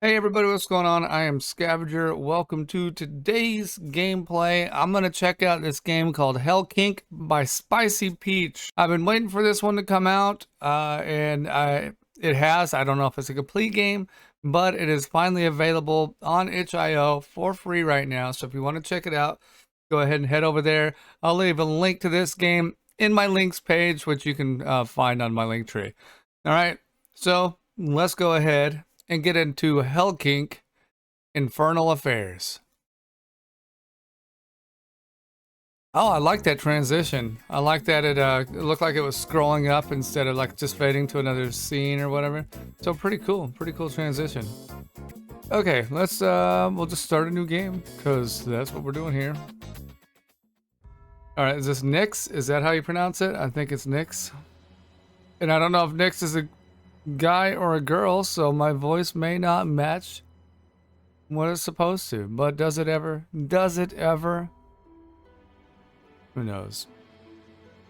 Hey everybody, what's going on? I am Scavenger. Welcome to today's gameplay. I'm going to check out this game called Hellkink by Spicy Peach. I've been waiting for this one to come out, it has. I don't know if it's a complete game, but it is finally available on itch.io for free right now. So if you want to check it out, go ahead and head over there. I'll leave a link to this game in my links page, which you can find on my link tree. All right, so let's go ahead and get into Hellkink Infernal Affairs. Oh, I like that transition. I like that it looked like it was scrolling up instead of like just fading to another scene or whatever. So pretty cool transition. Okay, let's we'll just start a new game because that's what we're doing here. All right, is this Nyx? Is that how you pronounce it? I think it's Nyx. And I don't know if Nyx is a guy or a girl, so my voice may not match what it's supposed to, but does it ever? Who knows?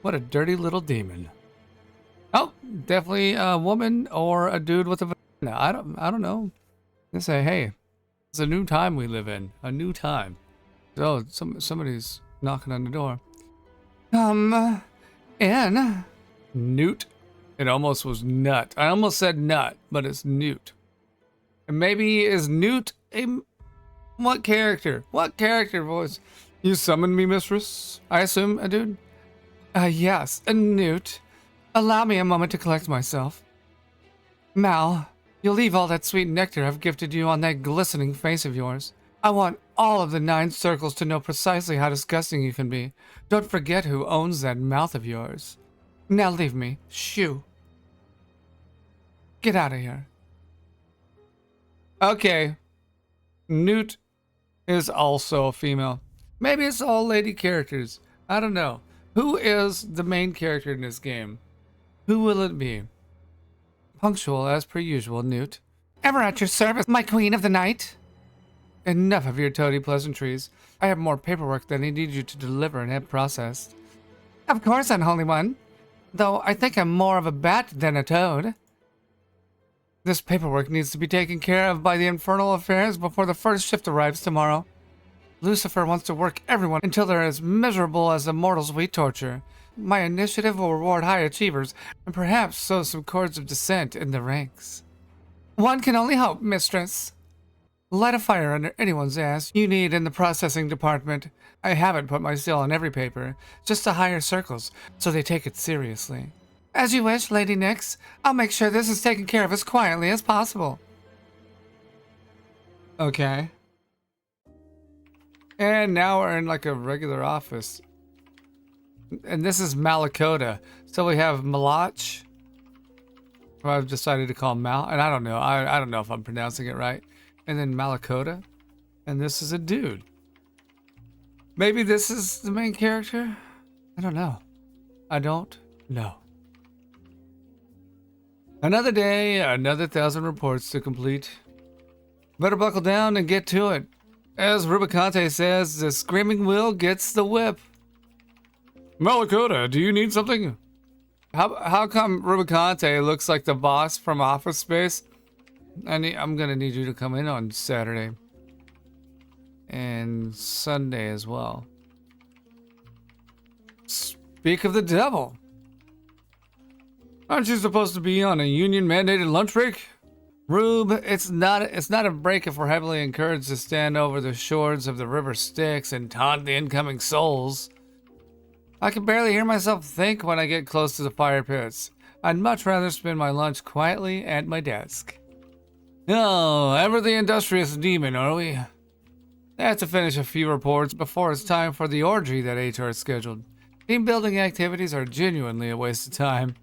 What a dirty little demon. Oh, definitely a woman or a dude with a vagina. I don't know. They say, hey, it's a new time we live in, a new time. So somebody's knocking on the door. Come in. Newt. It almost was nut. I almost said nut, but it's Newt. And maybe is Newt a... What character? What character voice? You summoned me, mistress? I assume a dude? Yes, a Newt. Allow me a moment to collect myself. Mal, you'll leave all that sweet nectar I've gifted you on that glistening face of yours. I want all of the 9 circles to know precisely how disgusting you can be. Don't forget who owns that mouth of yours. Now leave me. Shoo. Get out of here. Okay. Newt is also a female. Maybe it's all lady characters. I don't know. Who is the main character in this game? Who will it be? Punctual as per usual, Newt. Ever at your service, my queen of the night? Enough of your toady pleasantries. I have more paperwork than I need you to deliver and have processed. Of course, unholy one. Though I think I'm more of a bat than a toad. This paperwork needs to be taken care of by the Infernal Affairs before the first shift arrives tomorrow. Lucifer wants to work everyone until they're as miserable as the mortals we torture. My initiative will reward high achievers and perhaps sow some chords of dissent in the ranks. One can only hope, mistress. Light a fire under anyone's ass you need in the processing department. I haven't put my seal on every paper, just to higher circles, so they take it seriously. As you wish, Lady Nyx. I'll make sure this is taken care of as quietly as possible. Okay. And now we're in like a regular office. And this is Malota. So we have Malach, who I've decided to call Mal. And I don't know. I don't know if I'm pronouncing it right. And then Malakota. And this is a dude. Maybe this is the main character? I don't know. I don't know. Another day, another 1,000 reports to complete. Better buckle down and get to it. As Rubicante says, the screaming wheel gets the whip. Malakota, do you need something? How come Rubicante looks like the boss from Office Space? I'm gonna need you to come in on Saturday. And Sunday as well. Speak of the devil. Aren't you supposed to be on a union-mandated lunch break? Rube, it's not a break if we're heavily encouraged to stand over the shores of the river Styx and taunt the incoming souls. I can barely hear myself think when I get close to the fire pits. I'd much rather spend my lunch quietly at my desk. Oh, ever the industrious demon, are we? I have to finish a few reports before it's time for the orgy that HR has scheduled. Team building activities are genuinely a waste of time.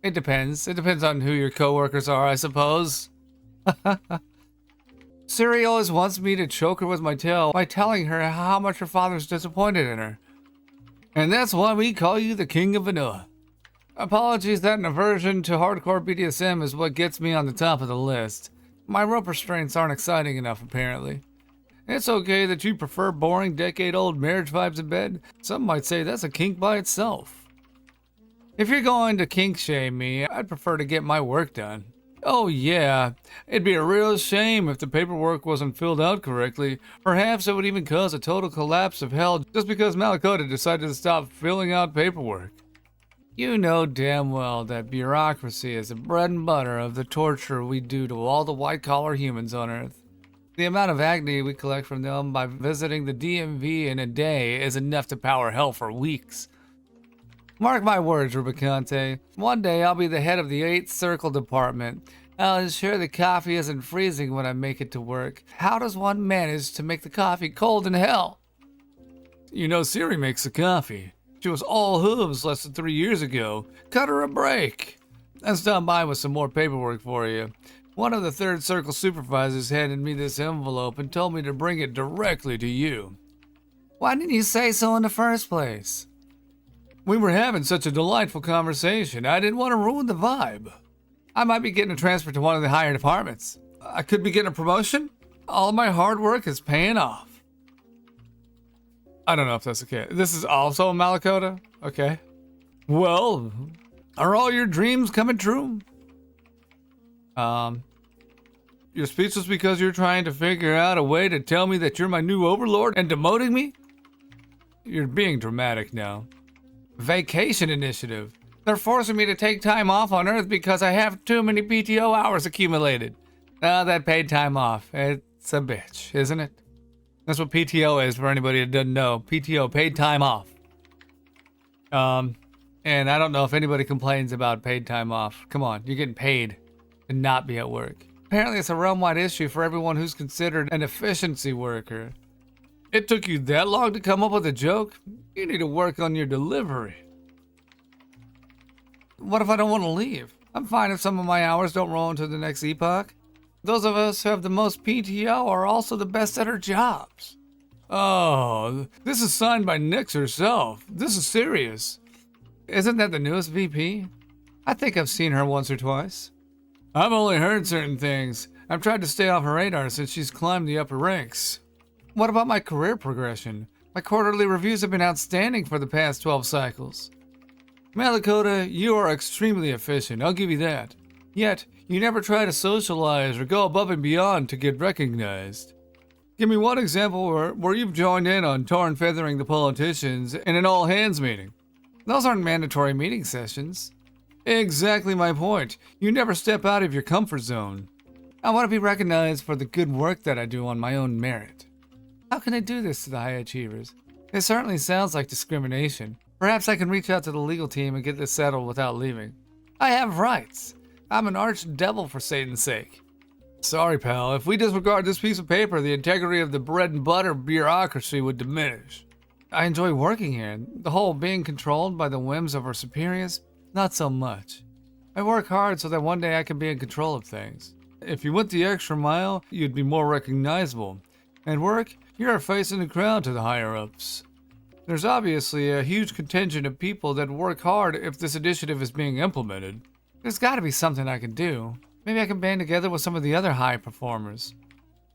It depends. It depends on who your coworkers are, I suppose. Siri always wants me to choke her with my tail by telling her how much her father's disappointed in her. And that's why we call you the King of Vanilla. Apologies that an aversion to hardcore BDSM is what gets me on the top of the list. My rope restraints aren't exciting enough, apparently. It's okay that you prefer boring decade-old marriage vibes in bed. Some might say that's a kink by itself. If you're going to kink shame me, I'd prefer to get my work done. Oh yeah, it'd be a real shame if the paperwork wasn't filled out correctly. Perhaps it would even cause a total collapse of hell just because Malota decided to stop filling out paperwork. You know damn well that bureaucracy is the bread and butter of the torture we do to all the white-collar humans on Earth. The amount of agony we collect from them by visiting the DMV in a day is enough to power hell for weeks. Mark my words, Rubicante. One day I'll be the head of the 8th Circle Department. I'll ensure the coffee isn't freezing when I make it to work. How does one manage to make the coffee cold in hell? You know Siri makes the coffee. She was all hooves less than 3 years ago. Cut her a break. I stopped by with some more paperwork for you. One of the 3rd Circle supervisors handed me this envelope and told me to bring it directly to you. Why didn't you say so in the first place? We were having such a delightful conversation. I didn't want to ruin the vibe. I might be getting a transfer to one of the higher departments. I could be getting a promotion. All of my hard work is paying off. I don't know if that's okay. This is also Malota? Okay. Well, are all your dreams coming true? You're speechless because you're trying to figure out a way to tell me that you're my new overlord and demoting me? You're being dramatic now. Vacation initiative. They're forcing me to take time off on Earth because I have too many PTO hours accumulated. That paid time off. It's a bitch, isn't it? That's what PTO is for anybody that doesn't know. PTO, paid time off. And I don't know if anybody complains about paid time off. Come on, you're getting paid to not be at work. Apparently it's a realm-wide issue for everyone who's considered an efficiency worker. It took you that long to come up with a joke? You need to work on your delivery. What if I don't want to leave? I'm fine if some of my hours don't roll into the next epoch. Those of us who have the most PTO are also the best at our jobs. Oh, this is signed by Nyx herself. This is serious. Isn't that the newest VP? I think I've seen her once or twice. I've only heard certain things. I've tried to stay off her radar since she's climbed the upper ranks. What about my career progression? My quarterly reviews have been outstanding for the past 12 cycles. Malota, you are extremely efficient, I'll give you that. Yet, you never try to socialize or go above and beyond to get recognized. Give me one example where you've joined in on tar and feathering the politicians in an all-hands meeting. Those aren't mandatory meeting sessions. Exactly my point. You never step out of your comfort zone. I want to be recognized for the good work that I do on my own merit. How can I do this to the high achievers? It certainly sounds like discrimination. Perhaps I can reach out to the legal team and get this settled without leaving. I have rights. I'm an archdevil for Satan's sake. Sorry, pal. If we disregard this piece of paper, the integrity of the bread and butter bureaucracy would diminish. I enjoy working here. The whole being controlled by the whims of our superiors, not so much. I work hard so that one day I can be in control of things. If you went the extra mile, you'd be more recognizable. At work, you're a face in the crowd to the higher-ups. There's obviously a huge contingent of people that work hard if this initiative is being implemented. There's gotta be something I can do. Maybe I can band together with some of the other high performers.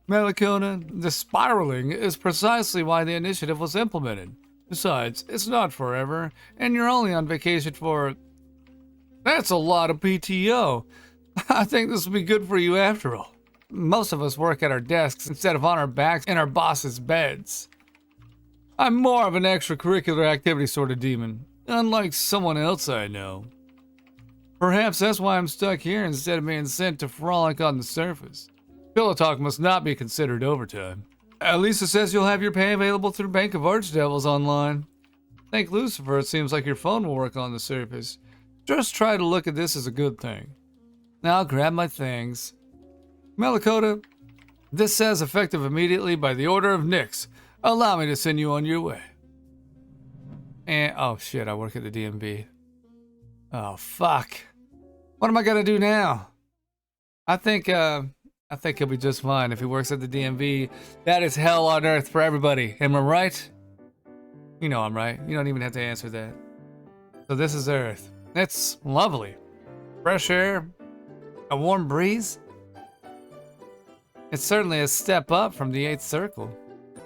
Malota, the spiraling is precisely why the initiative was implemented. Besides, it's not forever, and you're only on vacation for... That's a lot of PTO. I think this will be good for you after all. Most of us work at our desks instead of on our backs in our boss's beds. I'm more of an extracurricular activity sort of demon, unlike someone else I know. Perhaps that's why I'm stuck here instead of being sent to frolic on the surface. Pillow talk must not be considered overtime. At least it says you'll have your pay available through Bank of Archdevils online. Thank Lucifer, it seems like your phone will work on the surface. Just try to look at this as a good thing. Now I'll grab my things. Malota, this says effective immediately by the order of Nyx. Allow me to send you on your way. And, oh shit, I work at the DMV. Oh, fuck. What am I gonna do now? I think he'll be just fine if he works at the DMV. That is hell on earth for everybody. Am I right? You know I'm right. You don't even have to answer that. So this is Earth. It's lovely. Fresh air, a warm breeze. It's certainly a step up from the 8th Circle.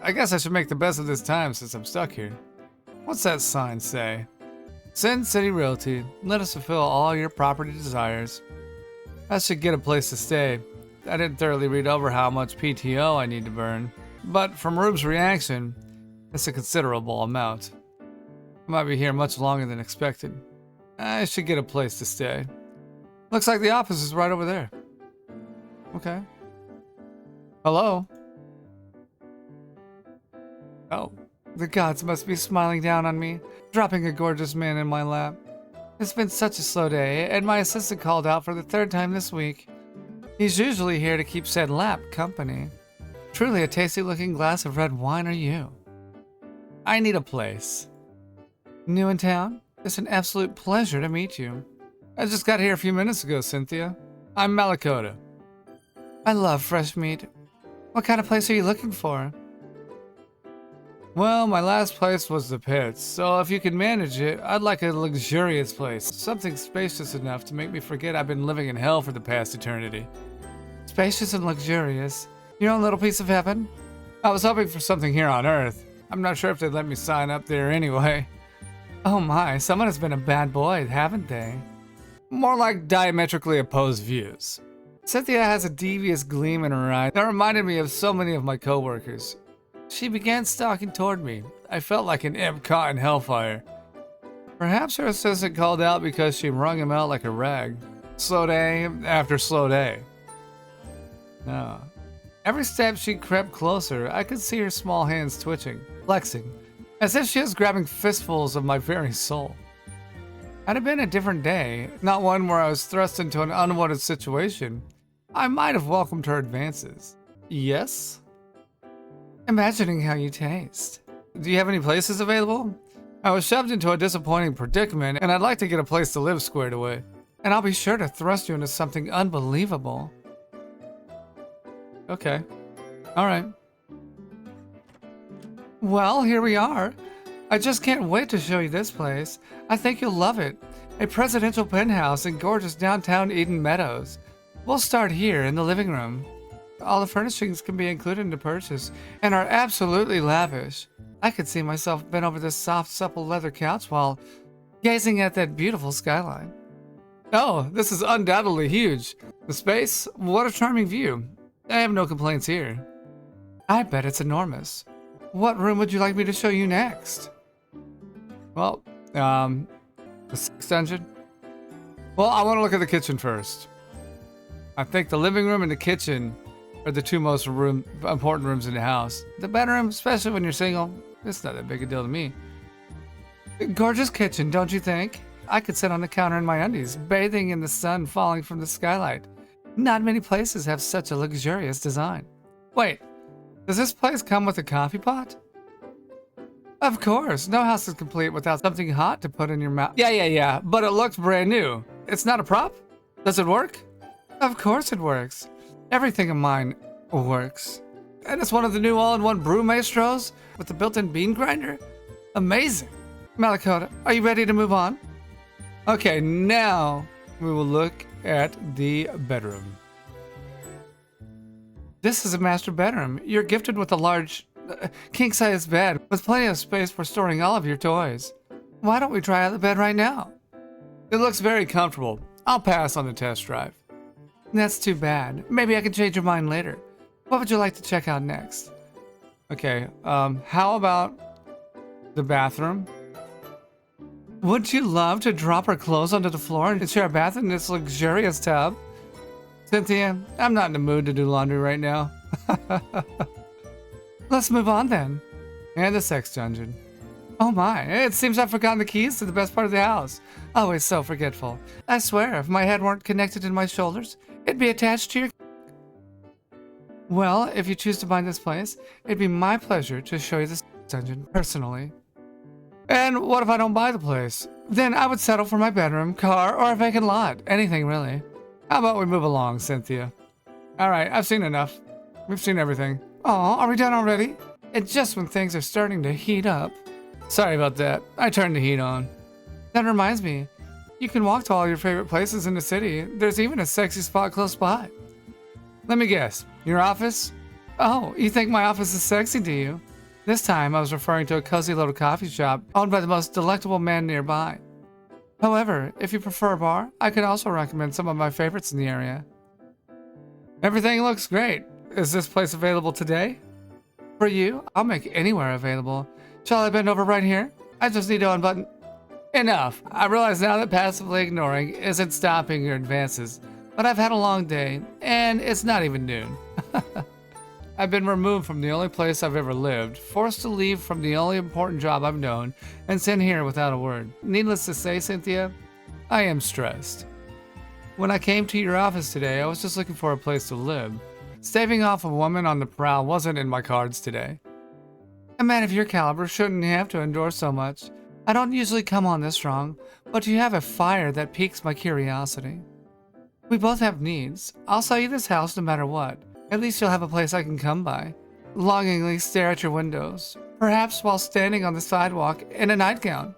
I guess I should make the best of this time since I'm stuck here. What's that sign say? Sin City Realty. Let us fulfill all your property desires. I should get a place to stay. I didn't thoroughly read over how much PTO I need to burn, but from Rube's reaction, it's a considerable amount. I might be here much longer than expected. I should get a place to stay. Looks like the office is right over there. Okay. Hello? Oh, the gods must be smiling down on me, dropping a gorgeous man in my lap. It's been such a slow day, and my assistant called out for the 3rd time this week. He's usually here to keep said lap company. Truly a tasty-looking glass of red wine are you. I need a place. New in town? It's an absolute pleasure to meet you. I just got here a few minutes ago, Cynthia. I'm Malota. I love fresh meat. What kind of place are you looking for? Well, my last place was the pits, so if you can manage it, I'd like a luxurious place. Something spacious enough to make me forget I've been living in hell for the past eternity. Spacious and luxurious? Your own little piece of heaven? I was hoping for something here on Earth. I'm not sure if they'd let me sign up there anyway. Oh my, someone has been a bad boy, haven't they? More like diametrically opposed views. Cynthia has a devious gleam in her eye that reminded me of so many of my coworkers. She began stalking toward me. I felt like an imp caught in hellfire. Perhaps her assistant called out because she wrung him out like a rag. Slow day after slow day. No. Every step she crept closer, I could see her small hands twitching, flexing, as if she was grabbing fistfuls of my very soul. Had it been a different day, not one where I was thrust into an unwanted situation, I might have welcomed her advances. Yes? Imagining how you taste. Do you have any places available? I was shoved into a disappointing predicament, and I'd like to get a place to live squared away. And I'll be sure to thrust you into something unbelievable. Okay. Alright. Well, here we are. I just can't wait to show you this place. I think you'll love it. A presidential penthouse in gorgeous downtown Eden Meadows. We'll start here in the living room. All the furnishings can be included in the purchase and are absolutely lavish. I could see myself bent over this soft, supple leather couch while gazing at that beautiful skyline. Oh, this is undoubtedly huge. The space? What a charming view. I have no complaints here. I bet it's enormous. What room would you like me to show you next? Well, the sex dungeon? Well, I want to look at the kitchen first. I think the living room and the kitchen are the two most important rooms in the house. The bedroom, especially when you're single, it's not that big a deal to me. Gorgeous kitchen, don't you think? I could sit on the counter in my undies, bathing in the sun falling from the skylight. Not many places have such a luxurious design. Wait, does this place come with a coffee pot? Of course, no house is complete without something hot to put in your mouth. Yeah, but it looks brand new. It's not a prop? Does it work? Of course it works. Everything of mine works. And it's one of the new all-in-one brew maestros with the built-in bean grinder. Amazing. Malota, are you ready to move on? Okay, now we will look at the bedroom. This is a master bedroom. You're gifted with a large, king-size bed with plenty of space for storing all of your toys. Why don't we try out the bed right now? It looks very comfortable. I'll pass on the test drive. That's too bad. Maybe I can change your mind later. What would you like to check out next? Okay, how about the bathroom? Would you love to drop her clothes onto the floor and share a bath in this luxurious tub? Cynthia, I'm not in the mood to do laundry right now. Let's move on then. And the sex dungeon. Oh my, it seems I've forgotten the keys to the best part of the house. Always so forgetful. I swear, if my head weren't connected to my shoulders, it'd be attached to your... Well, if you choose to buy this place, it'd be my pleasure to show you this dungeon personally. And what if I don't buy the place? Then I would settle for my bedroom, car, or a vacant lot. Anything, really. How about we move along, Cynthia? Alright, I've seen enough. We've seen everything. Aw, are we done already? And just when things are starting to heat up. Sorry about that. I turned the heat on. That reminds me. You can walk to all your favorite places in the city. There's even a sexy spot close by. Let me guess. Your office? Oh, you think my office is sexy, do you? This time I was referring to a cozy little coffee shop owned by the most delectable man nearby. However, if you prefer a bar, I could also recommend some of my favorites in the area. Everything looks great. Is this place available today? For you, I'll make anywhere available. Shall I bend over right here? I just need to unbutton. Enough. I realize now that passively ignoring isn't stopping your advances, but I've had a long day, and it's not even noon. I've been removed from the only place I've ever lived, forced to leave from the only important job I've known, and sent here without a word. Needless to say, Cynthia, I am stressed. When I came to your office today, I was just looking for a place to live. Staving off a woman on the prowl wasn't in my cards today. A man of your caliber shouldn't have to endure so much. I don't usually come on this strong, but you have a fire that piques my curiosity. We both have needs. I'll sell you this house no matter what. At least you'll have a place I can come by. Longingly stare at your windows, perhaps while standing on the sidewalk in a nightgown.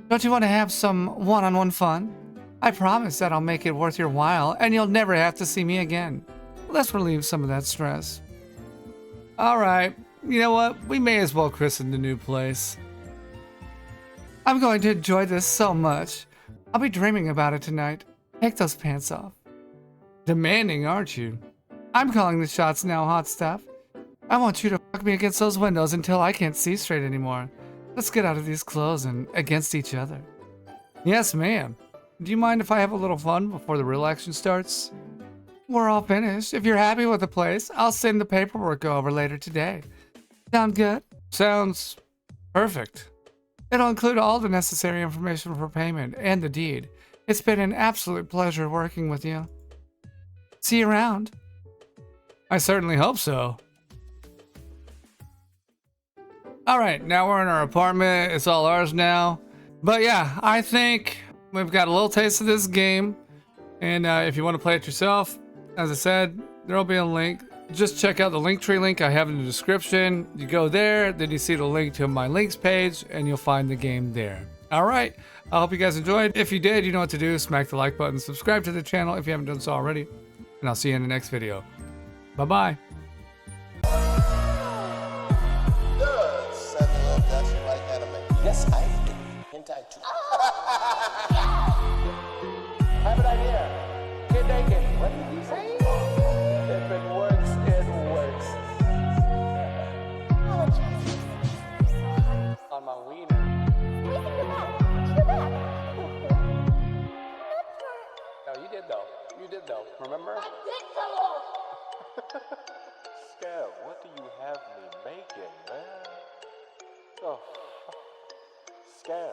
Don't you want to have some one-on-one fun? I promise that I'll make it worth your while, and you'll never have to see me again. Let's relieve some of that stress. Alright, you know what? We may as well christen the new place. I'm going to enjoy this so much. I'll be dreaming about it tonight. Take those pants off. Demanding, aren't you? I'm calling the shots now, hot stuff. I want you to fuck me against those windows until I can't see straight anymore. Let's get out of these clothes and against each other. Yes, ma'am. Do you mind if I have a little fun before the real action starts? We're all finished. If you're happy with the place, I'll send the paperwork over later today. Sound good? Sounds perfect. It'll include all the necessary information for payment and the deed. It's been an absolute pleasure working with you. See you around. I certainly hope so. Alright, now we're in our apartment. It's all ours now. But yeah, I think we've got a little taste of this game. And if you want to play it yourself, as I said, there'll be a link. Just check out the Linktree link I have in the description. You go there, then you see the link to my links page, and you'll find the game there. Alright, I hope you guys enjoyed. If you did, you know what to do. Smack the like button, subscribe to the channel if you haven't done so already. And I'll see you in the next video. Bye-bye. Yes, I do. Hentai too. I have an idea. Get naked. What did you say? If it works, it works. On my wiener. No, you did though. You did though. Remember? I did though. Scav, what do you have me making, man? Oh. Scam.